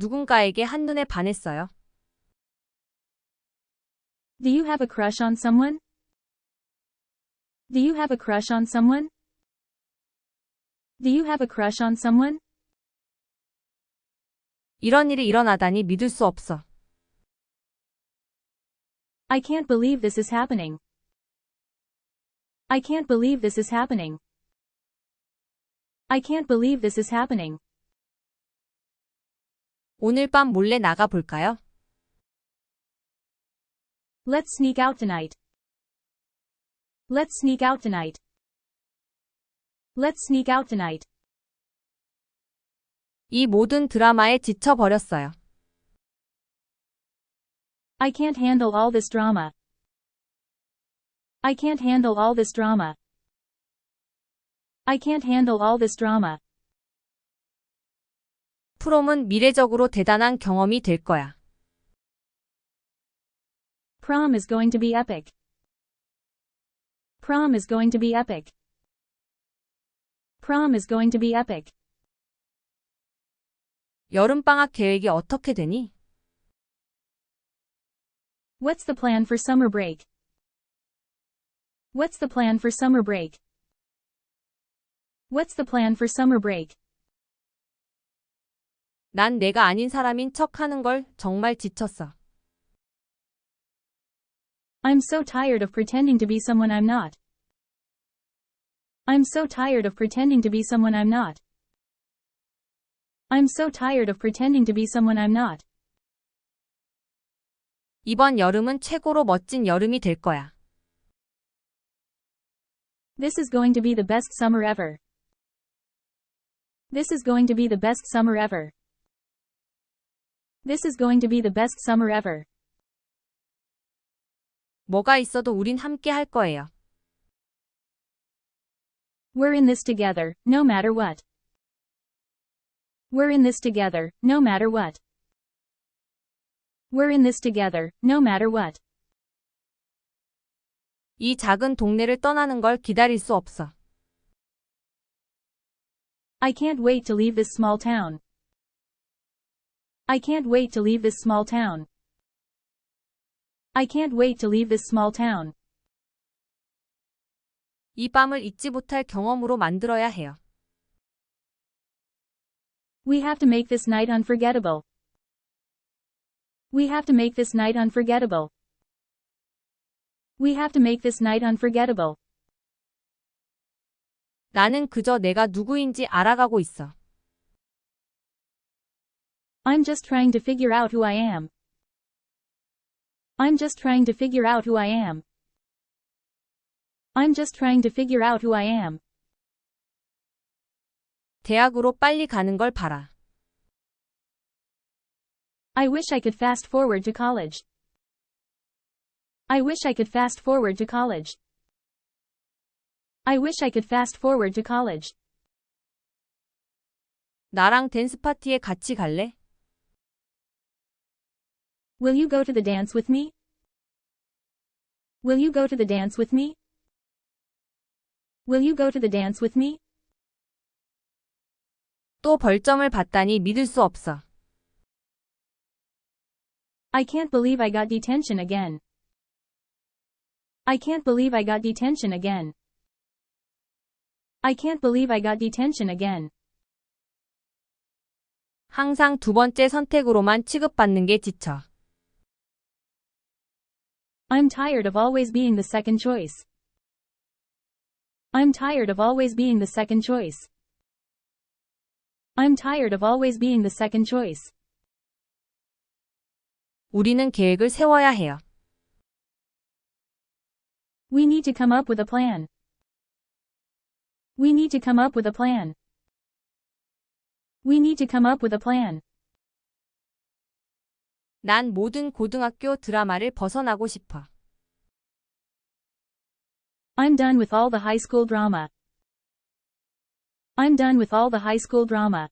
누군가에게 한눈에 반했어요. Do you have a crush on someone? Do you have a crush on someone? Do you have a crush on someone? 이런 일이 일어나다니 믿을 수 없어. I can't believe this is happening. I can't believe this is happening. I can't believe this is happening. 오늘 밤 몰래 나가 볼까요? Let's sneak out tonight. Let's sneak out tonight. Let's sneak out tonight. 이 모든 드라마에 지쳐버렸어요. I can't handle all this drama. I can't handle all this drama. I can't handle all this drama. 프롬은 미래적으로 대단한 경험이 될 거야. Prom is going to be epic. Prom is going to be epic. Prom is going to be epic. 여름방학 계획이 어떻게 되니? What's the plan for summer break? What's the plan for summer break? What's the plan for summer break? 난 내가 아닌 사람인 척 하는 걸 정말 지쳤어. I'm so tired of pretending to be someone I'm not. I'm so tired of pretending to be someone I'm not. I'm so tired of pretending to be someone I'm not. 이번 여름은 최고로 멋진 여름이 될 거야. This is going to be the best summer ever. This is going to be the best summer ever. This is going to be the best summer ever. 뭐가 있어도 우린 함께 할 거예요. We're in this together, no matter what. We're in this together, no matter what. We're in this together, no matter what. 이 작은 동네를 떠나는 걸 기다릴 수 없어. I can't wait to leave this small town. I can't wait to leave this small town. I can't wait to leave this small town. 이 밤을 잊지 못할 경험으로 만들어야 해요. We have to make this night unforgettable. We have to make this night unforgettable. We have to make this night unforgettable. 나는 그저 내가 누구인지 알아가고 있어. I'm just trying to figure out who I am. I'm just trying to figure out who I am. I'm just trying to figure out who I am. 대학으로 빨리 가는 걸 봐라. I wish I could fast forward to college. I wish I could fast forward to college. I wish I could fast forward to college. 나랑 댄스 파티에 같이 갈래? Will you go to the dance with me? Will you go to the dance with me? Will you go to the dance with me? 또 벌점을 받다니 믿을 수 없어. I can't believe I got detention again. I can't believe I got detention again. I can't believe I got detention again. 항상 두 번째 선택으로만 취급받는 게 지쳐. I'm tired of always being the second choice. I'm tired of always being the second choice. I'm tired of always being the second choice. 우리는 계획을 세워야 해요. We need to come up with a plan. We need to come up with a plan. We need to come up with a plan. 난 모든 고등학교 드라마를 벗어나고 싶어. I'm done with all the high school drama. I'm done with all the high school drama.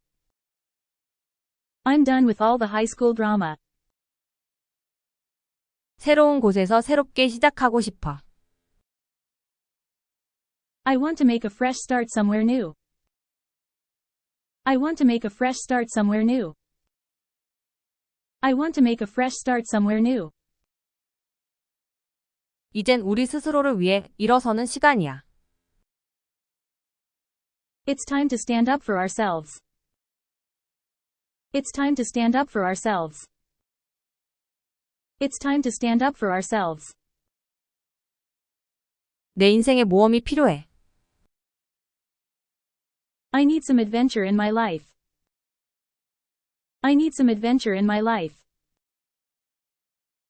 I'm done with all the high school drama. 새로운 곳에서 새롭게 시작하고 싶어. I want to make a fresh start somewhere new. I want to make a fresh start somewhere new. I want to make a fresh start somewhere new. 이젠 우리 스스로를 위해 일어서는 시간이야. It's time to stand up for ourselves. It's time to stand up for ourselves. It's time to stand up for ourselves. 내 인생에 모험이 필요해. I need some adventure in my life. I need some adventure in my life.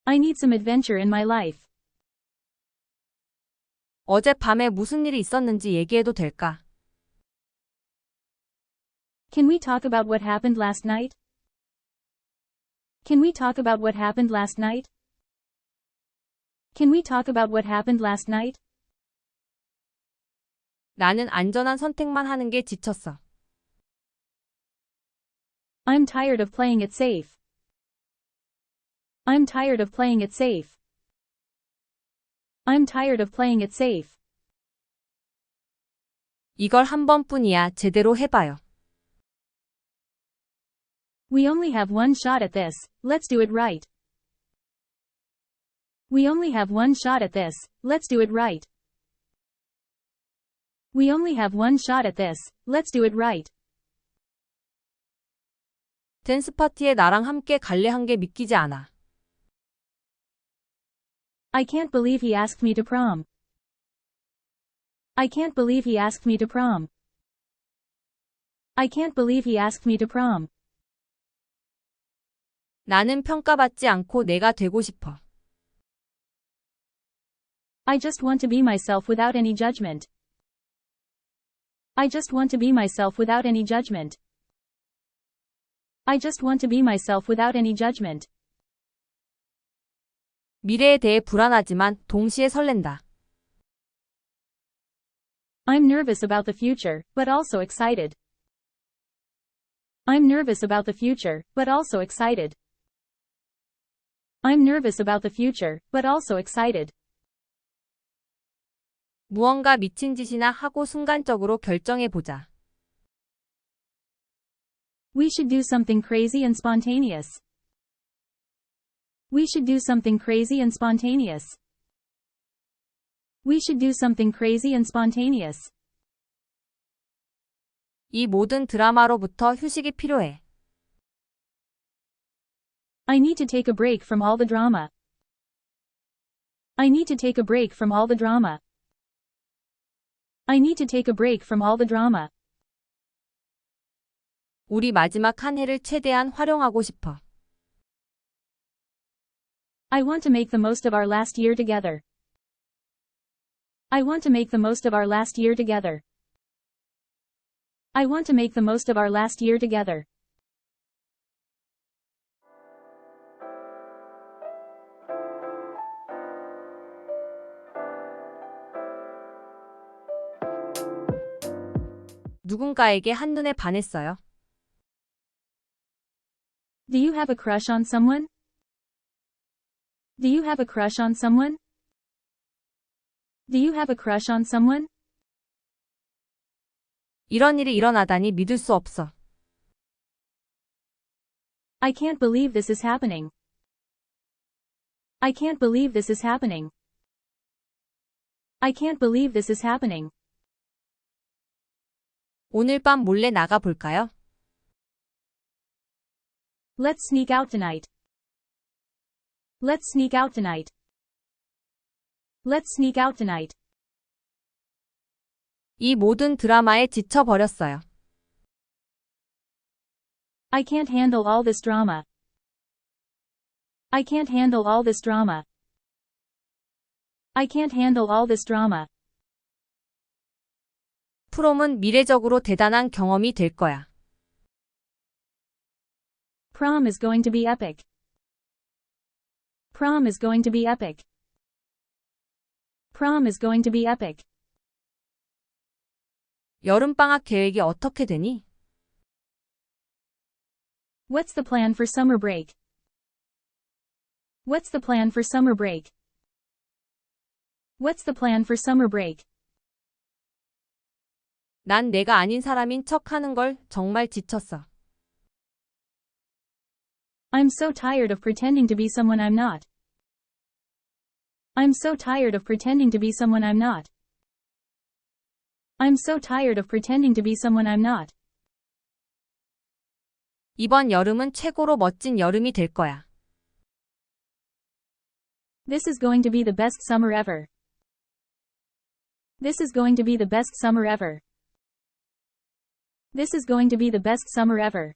I need some adventure in my life. 어젯밤에 무슨 일이 있었는지 얘기해도 될까? Can we talk about what happened last night? Can we talk about what happened last night? Can we talk about what happened last night? 나는 안전한 선택만 하는 게 지쳤어. I'm tired of playing it safe. I'm tired of playing it safe. I'm tired of playing it safe. 이걸 한 번뿐이야. 제대로 해봐요. We only have one shot at this. Let's do it right. We only have one shot at this. Let's do it right. We only have one shot at this. Let's do it right. 댄스 파티에 나랑 함께 갈래 한 게 믿기지 않아. I can't believe he asked me to prom. I can't believe he asked me to prom. I can't believe he asked me to prom. 나는 평가받지 않고 내가 되고 싶어. I just want to be myself without any judgment. I just want to be myself without any judgment. I just want to be myself without any judgment. 미래에 대해 불안하지만 동시에 설렌다. I'm nervous about the future, but also excited. I'm nervous about the future, but also excited. I'm nervous about the future, but also excited. 무언가 미친 짓이나 하고 순간적으로 결정해보자. We should do something crazy and spontaneous. We should do something crazy and spontaneous. We should do something crazy and spontaneous. 이 모든 드라마로부터 휴식이 필요해. I need to take a break from all the drama. I need to take a break from all the drama. I need to take a break from all the drama. 우리 마지막 한 해를 최대한 활용하고 싶어. I want to make the most of our last year together. I want to make the most of our last year together. I want to make the most of our last year together. 누군가에게 한눈에 반했어요. Do you have a crush on someone? Do you have a crush on someone? Do you have a crush on someone? 이런 일이 일어나다니 믿을 수 없어. I can't believe this is happening. I can't believe this is happening. I can't believe this is happening. 오늘 밤 몰래 나가 볼까요? Let's sneak out tonight. Let's sneak out tonight. Let's sneak out tonight. 이 모든 드라마에 지쳐버렸어요. I can't handle all this drama. I can't handle all this drama. I can't handle all this drama. 프롬은 미래적으로 대단한 경험이 될 거야. Prom is going to be epic. Prom is going to be epic. Prom is going to be epic. 여름방학 계획이 어떻게 되니? What's the plan for summer break? What's the plan for summer break? What's the plan for summer break? 난 내가 아닌 사람인 척 하는 걸 정말 지쳤어. I'm so tired of pretending to be someone I'm not. I'm so tired of pretending to be someone I'm not. I'm so tired of pretending to be someone I'm not. 이번 여름은 최고로 멋진 여름이 될 거야. This is going to be the best summer ever. This is going to be the best summer ever. This is going to be the best summer ever.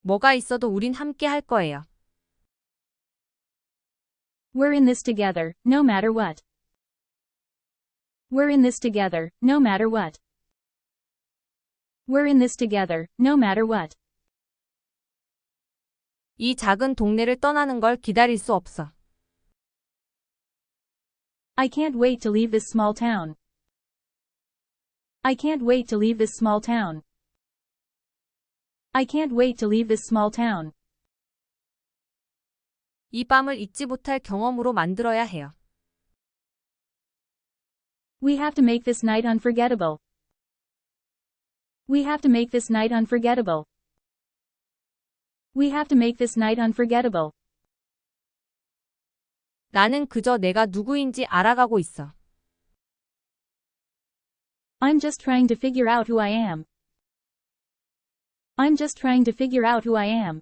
뭐가 있어도 우린 함께 할 거예요. We're in this together, no matter what. We're in this together, no matter what. We're in this together, no matter what. 이 작은 동네를 떠나는 걸 기다릴 수 없어. I can't wait to leave this small town. I can't wait to leave this small town. I can't wait to leave this small town. 이 밤을 잊지 못할 경험으로 만들어야 해요. We have to make this night unforgettable. We have to make this night unforgettable. We have to make this night unforgettable. 나는 그저 내가 누구인지 알아가고 있어. I'm just trying to figure out who I am. I'm just trying to figure out who I am.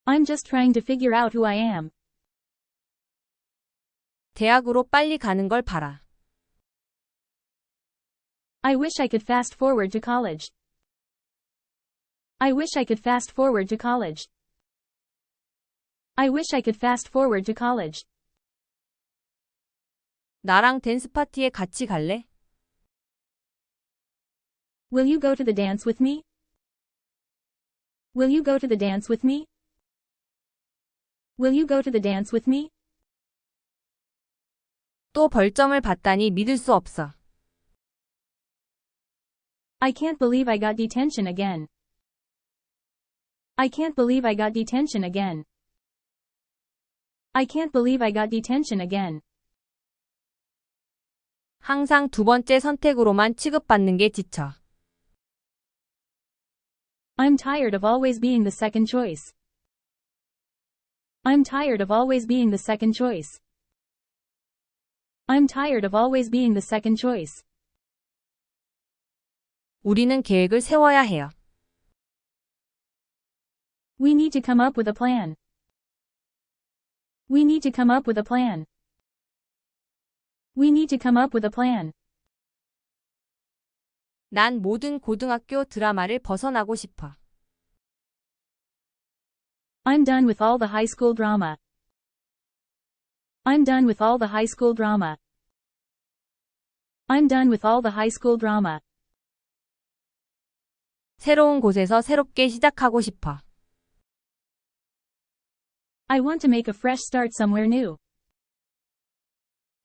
I'm just trying to figure out who I am. 대학으로 빨리 가는 걸 바라. I wish I could fast forward to college. I wish I could fast forward to college. I wish I could fast forward to college. 나랑 댄스 파티에 같이 갈래? Will you go to the dance with me? Will you go to the dance with me? Will you go to the dance with me? 또 벌점을 받다니 믿을 수 없어. I can't believe I got detention again. I can't believe I got detention again. I can't believe I got detention again. 항상 두 번째 선택으로만 취급받는 게 지쳐. I'm tired of always being the second choice. I'm tired of always being the second choice. I'm tired of always being the second choice. 우리는 계획을 세워야 해요. We need to come up with a plan. We need to come up with a plan. We need to come up with a plan. 난 모든 고등학교 드라마를 벗어나고 싶어. I'm done with all the high school drama. I'm done with all the high school drama. I'm done with all the high school drama. 새로운 곳에서 새롭게 시작하고 싶어. I want to make a fresh start somewhere new.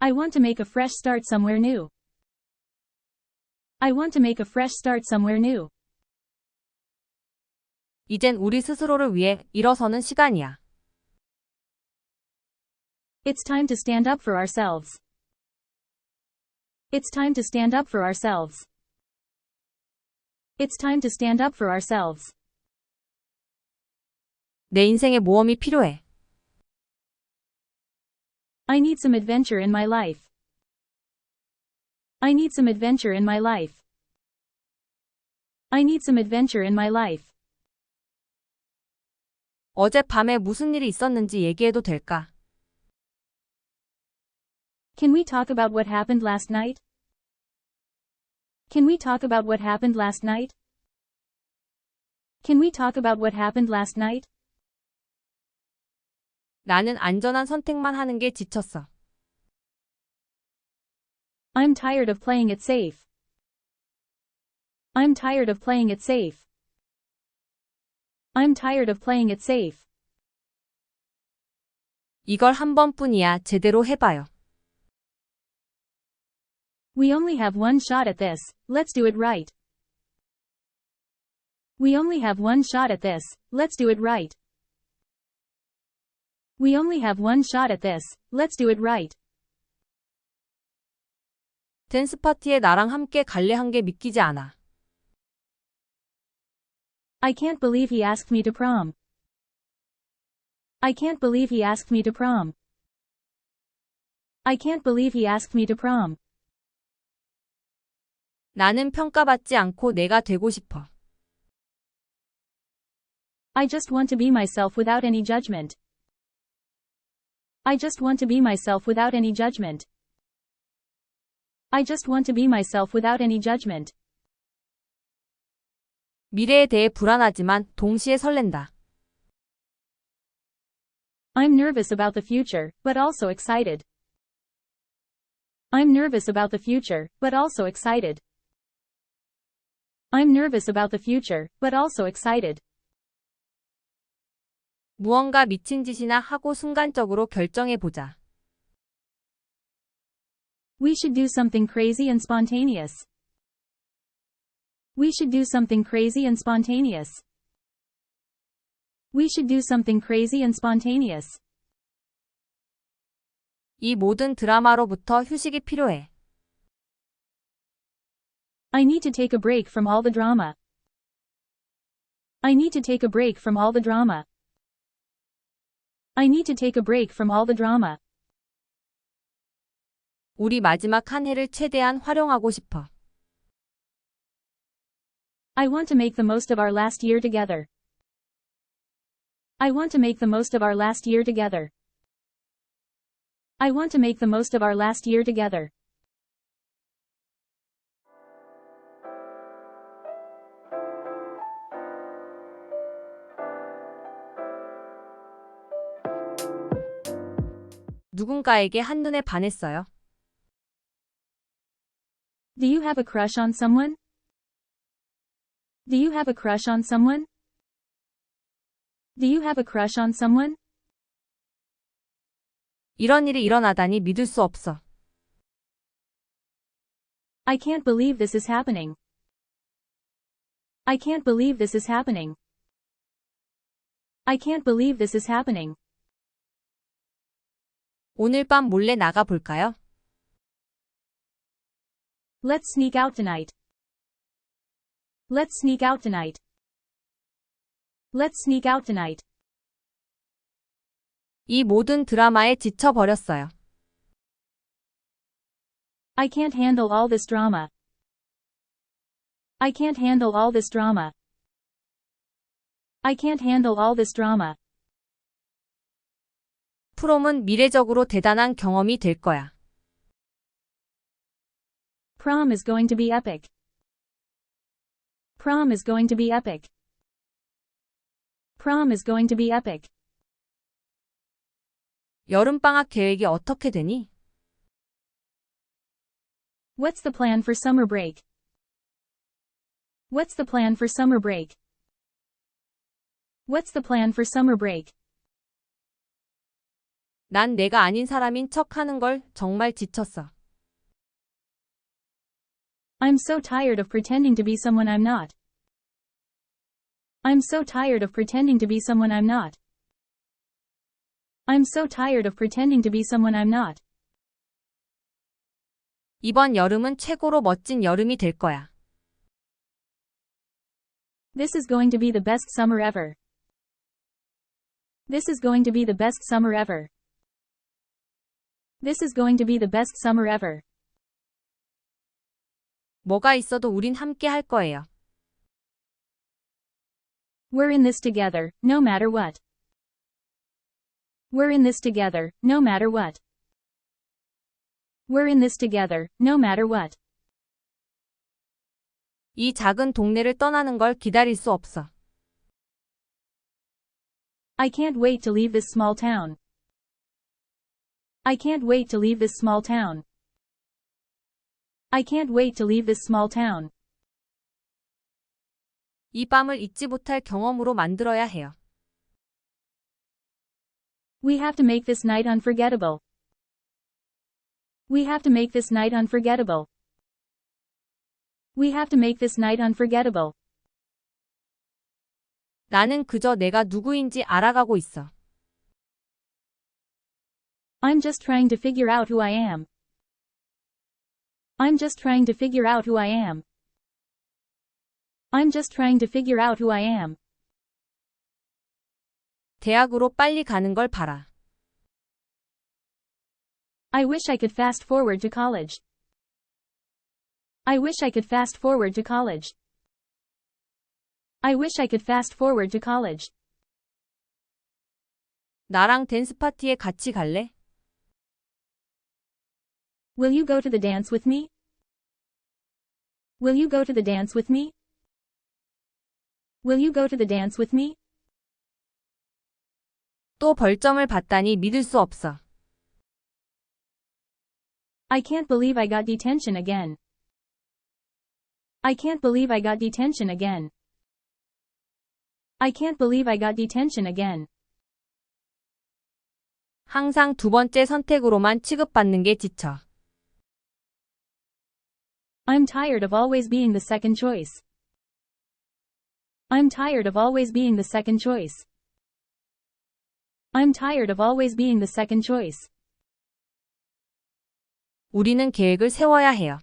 I want to make a fresh start somewhere new. I want to make a fresh start somewhere new. 이젠 우리 스스로를 위해 일어서는 시간이야. It's time to stand up for ourselves. It's time to stand up for ourselves. It's time to stand up for ourselves. 내 인생에 모험이 필요해. I need some adventure in my life. I need some adventure in my life. I need some adventure in my life. 어젯밤에 무슨 일이 있었는지 얘기해도 될까? Can we talk about what happened last night? Can we talk about what happened last night? Can we talk about what happened last night? 나는 안전한 선택만 하는 게 지쳤어. I'm tired of playing it safe. I'm tired of playing it safe. I'm tired of playing it safe. 이걸 한 번뿐이야. 제대로 해봐요. We only have one shot at this, let's do it right. We only have one shot at this, let's do it right. We only have one shot at this, let's do it right. 댄스 파티에 나랑 함께 갈래 한 게 믿기지 않아. I can't believe he asked me to prom. I can't believe he asked me to prom. I can't believe he asked me to prom. 나는 평가받지 않고 내가 되고 싶어. I just want to be myself without any judgment. I just want to be myself without any judgment. I just want to be myself without any judgment. 미래에 대해 불안하지만 동시에 설렌다. I'm nervous about the future, but also excited. I'm nervous about the future, but also excited. I'm nervous about the future, but also excited. 무언가 미친 짓이나 하고 순간적으로 결정해보자. We should do something crazy and spontaneous. We should do something crazy and spontaneous. We should do something crazy and spontaneous. 이 모든 드라마로부터 휴식이 필요해. I need to take a break from all the drama. I need to take a break from all the drama. I need to take a break from all the drama. 우리 마지막 한 해를 최대한 활용하고 싶어. I want to make the most of our last year together. I want to make the most of our last year together. I want to make the most of our last year together. 누군가에게 한눈에 반했어요. Do you have a crush on someone? Do you have a crush on someone? Do you have a crush on someone? 이런 일이 일어나다니 믿을 수 없어. I can't believe this is happening. I can't believe this is happening. I can't believe this is happening. 오늘 밤 몰래 나가 볼까요? Let's sneak out tonight. Let's sneak out tonight. Let's sneak out tonight. 이 모든 드라마에 지쳐버렸어요. I can't handle all this drama. I can't handle all this drama. I can't handle all this drama. 프롬은 미래적으로 대단한 경험이 될 거야. Prom is going to be epic. Prom is going to be epic. Prom is going to be epic. 여름방학 계획이 어떻게 되니? What's the plan for summer break? What's the plan for summer break? What's the plan for summer break? 난 내가 아닌 사람인 척 하는 걸 정말 지쳤어. I'm so tired of pretending to be someone I'm not. I'm so tired of pretending to be someone I'm not. I'm so tired of pretending to be someone I'm not. 이번 여름은 최고로 멋진 여름이 될 거야. This is going to be the best summer ever. This is going to be the best summer ever. This is going to be the best summer ever. 뭐가 있어도 우린 함께 할 거예요. We're in this together, no matter what. We're in this together, no matter what. We're in this together, no matter what. 이 작은 동네를 떠나는 걸 기다릴 수 없어. I can't wait to leave this small town. I can't wait to leave this small town. I can't wait to leave this small town. 이 밤을 잊지 못할 경험으로 만들어야 해요. We have to make this night unforgettable. We have to make this night unforgettable. We have to make this night unforgettable. 나는 그저 내가 누구인지 알아가고 있어. I'm just trying to figure out who I am. I'm just trying to figure out who I am. I'm just trying to figure out who I am. 대학으로 빨리 가는 걸 바라. I wish I could fast forward to college. I wish I could fast forward to college. I wish I could fast forward to college. 나랑 댄스 파티에 같이 갈래? Will you go to the dance with me? Will you go to the dance with me? Will you go to the dance with me? 또 벌점을 받다니 믿을 수 없어. I can't believe I got detention again. I can't believe I got detention again. I can't believe I got detention again. 항상 두 번째 선택으로만 취급받는 게 지쳐. I'm tired of always being the second choice. I'm tired of always being the second choice. I'm tired of always being the second choice. 우리는 계획을 세워야 해요.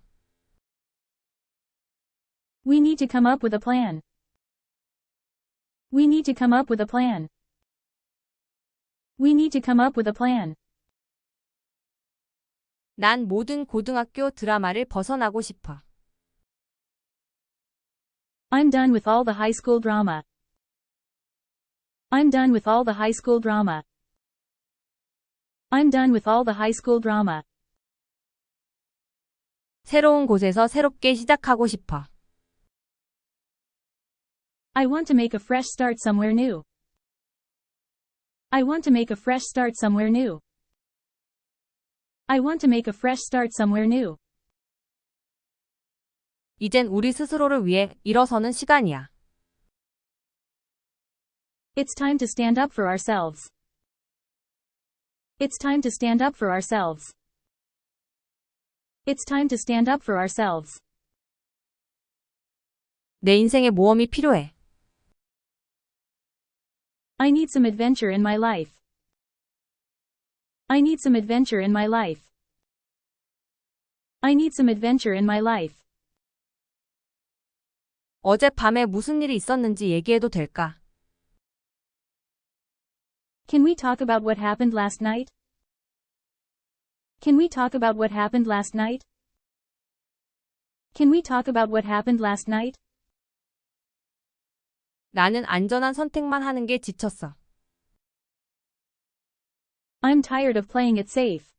We need to come up with a plan. We need to come up with a plan. We need to come up with a plan. 난 모든 고등학교 드라마를 벗어나고 싶어. I'm done with all the high school drama. I'm done with all the high school drama. I'm done with all the high school drama. 새로운 곳에서 새롭게 시작하고 싶어. I want to make a fresh start somewhere new. I want to make a fresh start somewhere new. I want to make a fresh start somewhere new. 이젠 우리 스스로를 위해 일어서는 시간이야. It's time to stand up for ourselves. It's time to stand up for ourselves. It's time to stand up for ourselves. 내 인생에 모험이 필요해. I need some adventure in my life. I need some adventure in my life. I need some adventure in my life. 어젯밤에 무슨 일이 있었는지 얘기해도 될까? Can we talk about what happened last night? Can we talk about what happened last night? Can we talk about what happened last night? 나는 안전한 선택만 하는 게 지쳤어. I'm tired of playing it safe.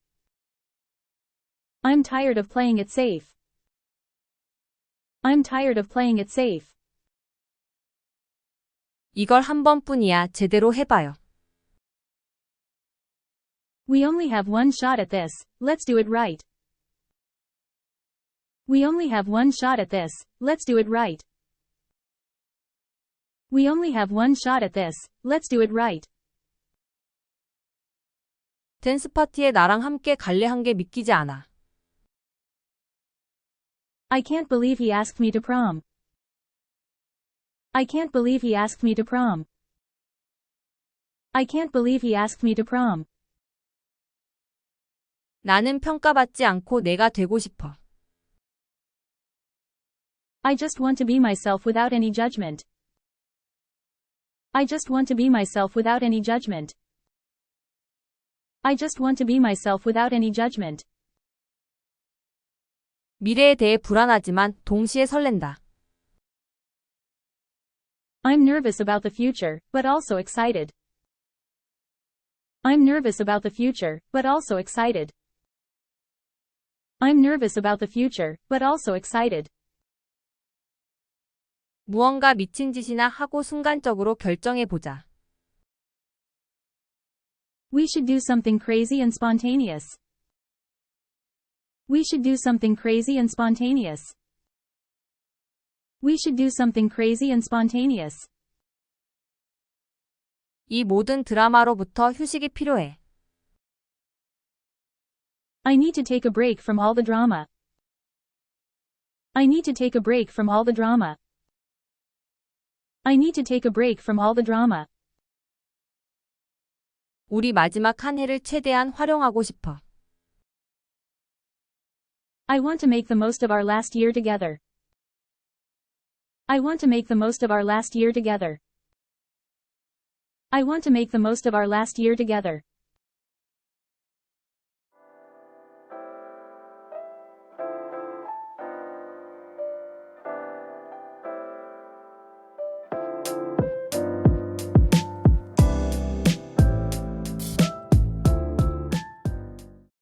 I'm tired of playing it safe. I'm tired of playing it safe. 이걸 한 번뿐이야. 제대로 해봐요. We only have one shot at this, let's do it right. We only have one shot at this, let's do it right. We only have one shot at this, let's do it right. 댄스 파티에 나랑 함께 갈래 한 게 믿기지 않아. I can't believe he asked me to prom. I can't believe he asked me to prom. I can't believe he asked me to prom. 나는 평가받지 않고 내가 되고 싶어. I just want to be myself without any judgment. I just want to be myself without any judgment. I just want to be myself without any judgment. 미래에 대해 불안하지만 동시에 설렌다. I'm nervous about the future, but also excited. I'm nervous about the future, but also excited. I'm nervous about the future, but also excited. 무언가 미친 짓이나 하고 순간적으로 결정해보자. We should do something crazy and spontaneous. We should do something crazy and spontaneous. We should do something crazy and spontaneous. 이 모든 드라마로부터 휴식이 필요해. I need to take a break from all the drama. I need to take a break from all the drama. I need to take a break from all the drama. 우리 마지막 한 해를 최대한 활용하고 싶어. I want to make the most of our last year together. I want to make the most of our last year together. I want to make the most of our last year together.